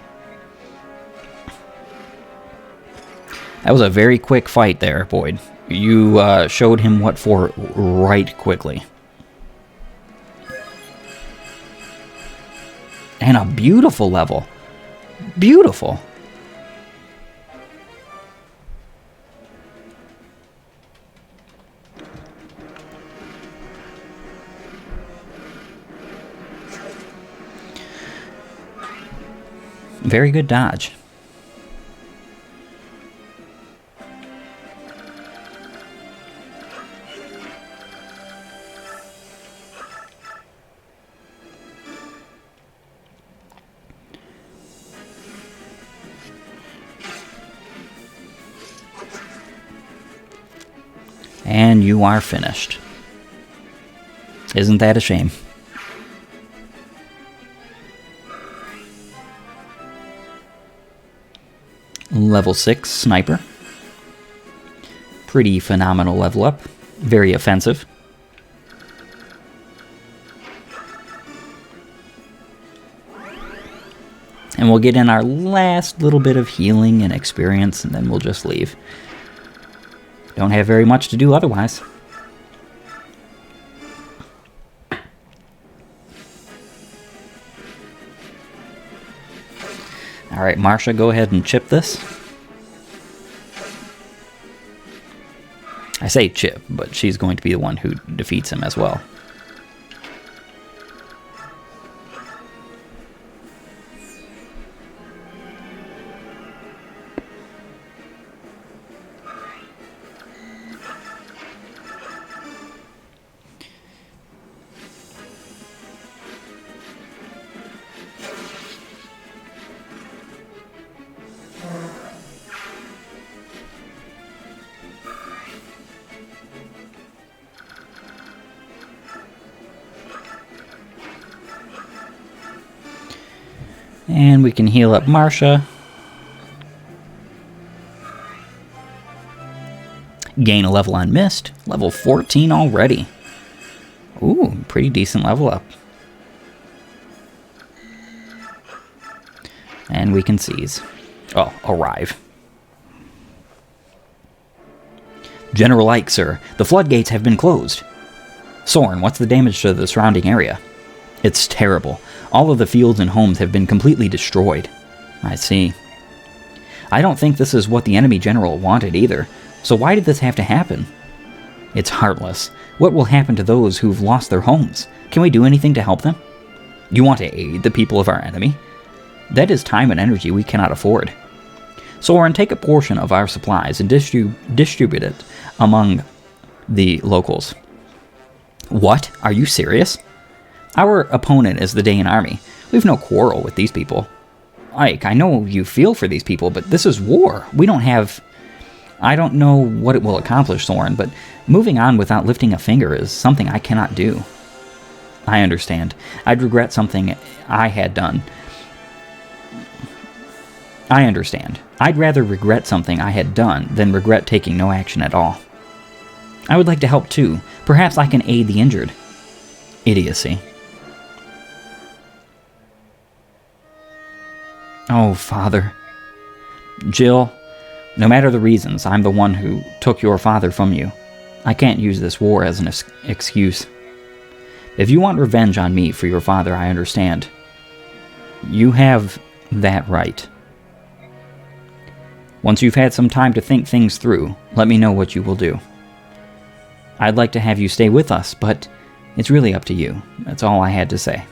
That was a very quick fight there, Boyd. You showed him what for right quickly. And a beautiful level. Beautiful. Very good dodge. And you are finished. Isn't that a shame? Level 6 Sniper. Pretty phenomenal level up. Very offensive. And we'll get in our last little bit of healing and experience, and then we'll just leave. Don't have very much to do otherwise. Alright, Marsha, go ahead and chip this. I say chip, but she's going to be the one who defeats him as well. And we can heal up Marsha. Gain a level on Mist. Level 14 already. Ooh, pretty decent level up. And we can seize. Oh, arrive. General Ike, sir. The floodgates have been closed. Soren, what's the damage to the surrounding area? It's terrible. All of the fields and homes have been completely destroyed. I see. I don't think this is what the enemy general wanted either. So why did this have to happen? It's heartless. What will happen to those who've lost their homes? Can we do anything to help them? You want to aid the people of our enemy? That is time and energy we cannot afford. Soren, take a portion of our supplies and distribute it among the locals. What? Are you serious? Our opponent is the Daein army. We've no quarrel with these people. Ike, I know you feel for these people, but this is war. We don't have... I don't know what it will accomplish, Soren, but moving on without lifting a finger is something I cannot do. I understand. I'd regret something I had done. I understand. I'd rather regret something I had done than regret taking no action at all. I would like to help too. Perhaps I can aid the injured. Idiocy. Oh, Father. Jill, no matter the reasons, I'm the one who took your father from you. I can't use this war as an excuse. If you want revenge on me for your father, I understand. You have that right. Once you've had some time to think things through, let me know what you will do. I'd like to have you stay with us, but it's really up to you. That's all I had to say.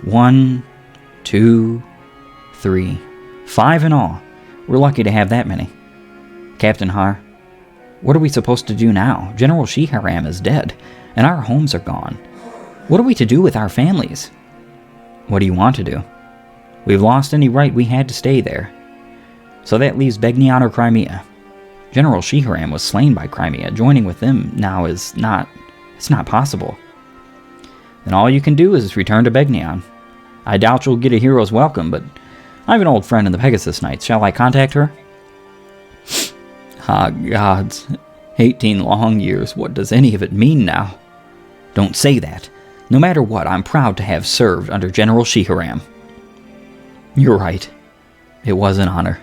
One, 2, 3, 5 in all. We're lucky to have that many. Captain Har, what are we supposed to do now? General Shiharam is dead, and our homes are gone. What are we to do with our families? What do you want to do? We've lost any right we had to stay there. So that leaves Begnion or Crimea. General Shiharam was slain by Crimea. Joining with them now is not... it's not possible. Then all you can do is return to Begnion. I doubt you'll get a hero's welcome, but I have an old friend in the Pegasus Knights. Shall I contact her? Ah, gods. 18 long years. What does any of it mean now? Don't say that. No matter what, I'm proud to have served under General Shiharam. You're right. It was an honor.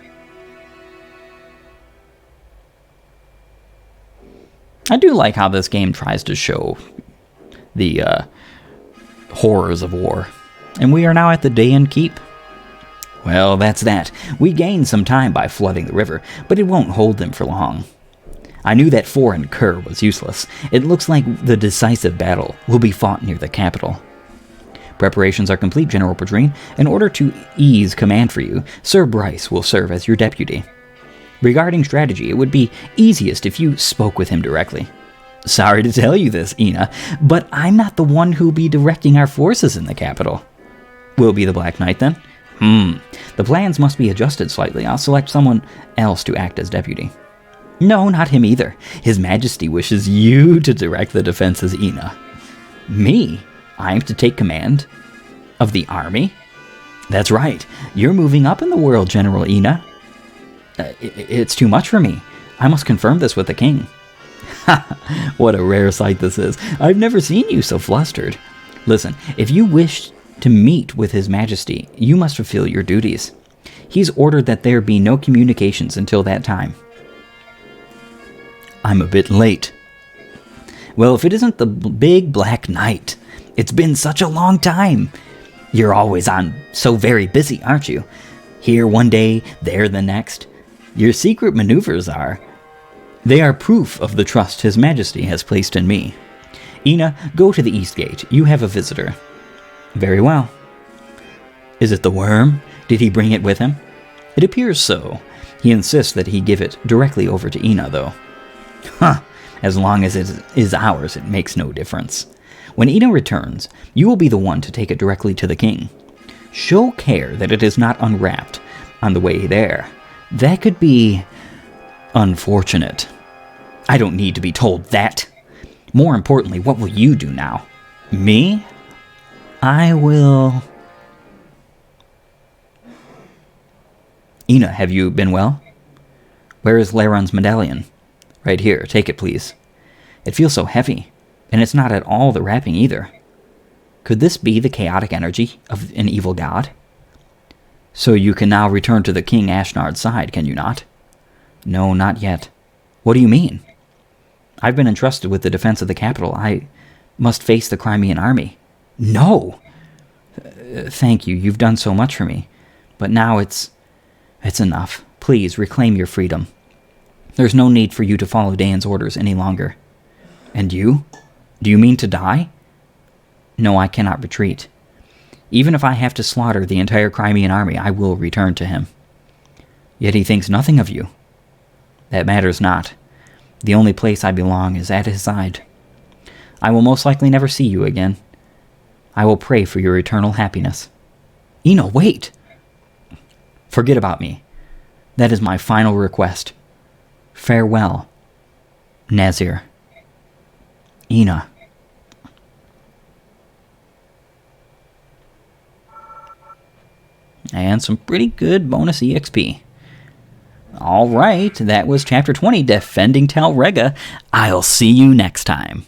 I do like how this game tries to show the horrors of war. And we are now at the Daein Keep. Well, that's that. We gained some time by flooding the river, but it won't hold them for long. I knew that foreign cur was useless. It looks like the decisive battle will be fought near the capital. Preparations are complete, General Padrine. In order to ease command for you, Sir Bryce will serve as your deputy. Regarding strategy, it would be easiest if you spoke with him directly. Sorry to tell you this, Ina, but I'm not the one who'll be directing our forces in the capital. We'll be the Black Knight, then? The plans must be adjusted slightly. I'll select someone else to act as deputy. No, not him either. His Majesty wishes you to direct the defenses, Ina. Me? I'm to take command of the army? That's right. You're moving up in the world, General Ina. It's too much for me. I must confirm this with the king. Ha! What a rare sight this is. I've never seen you so flustered. Listen, if you wish to meet with His Majesty, you must fulfill your duties. He's ordered that there be no communications until that time. I'm a bit late. Well, if it isn't the big black night. It's been such a long time. You're always on so very busy, aren't you? Here one day, there the next. Your secret maneuvers are. They are proof of the trust His Majesty has placed in me. Ina, go to the East Gate. You have a visitor. Very well. Is it the worm? Did he bring it with him? It appears so. He insists that he give it directly over to Ina, though. Huh. As long as it is ours, it makes no difference. When Ina returns, you will be the one to take it directly to the king. Show care that it is not unwrapped on the way there. That could be unfortunate. I don't need to be told that. More importantly, what will you do now? Me? I will... Ina, have you been well? Where is Laron's medallion? Right here, take it please. It feels so heavy, and it's not at all the wrapping either. Could this be the chaotic energy of an evil god? So you can now return to the King Ashnard's side, can you not? No, not yet. What do you mean? I've been entrusted with the defense of the capital. I must face the Crimean army. No! Thank you, you've done so much for me. But now it's enough. Please, reclaim your freedom. There's no need for you to follow Daein's orders any longer. And you? Do you mean to die? No, I cannot retreat. Even if I have to slaughter the entire Crimean army, I will return to him. Yet he thinks nothing of you. That matters not. The only place I belong is at his side. I will most likely never see you again. I will pray for your eternal happiness. Ina, wait! Forget about me. That is my final request. Farewell, Nazir. Ina. And some pretty good bonus EXP. Alright, that was Chapter 20, Defending Talrega. I'll see you next time.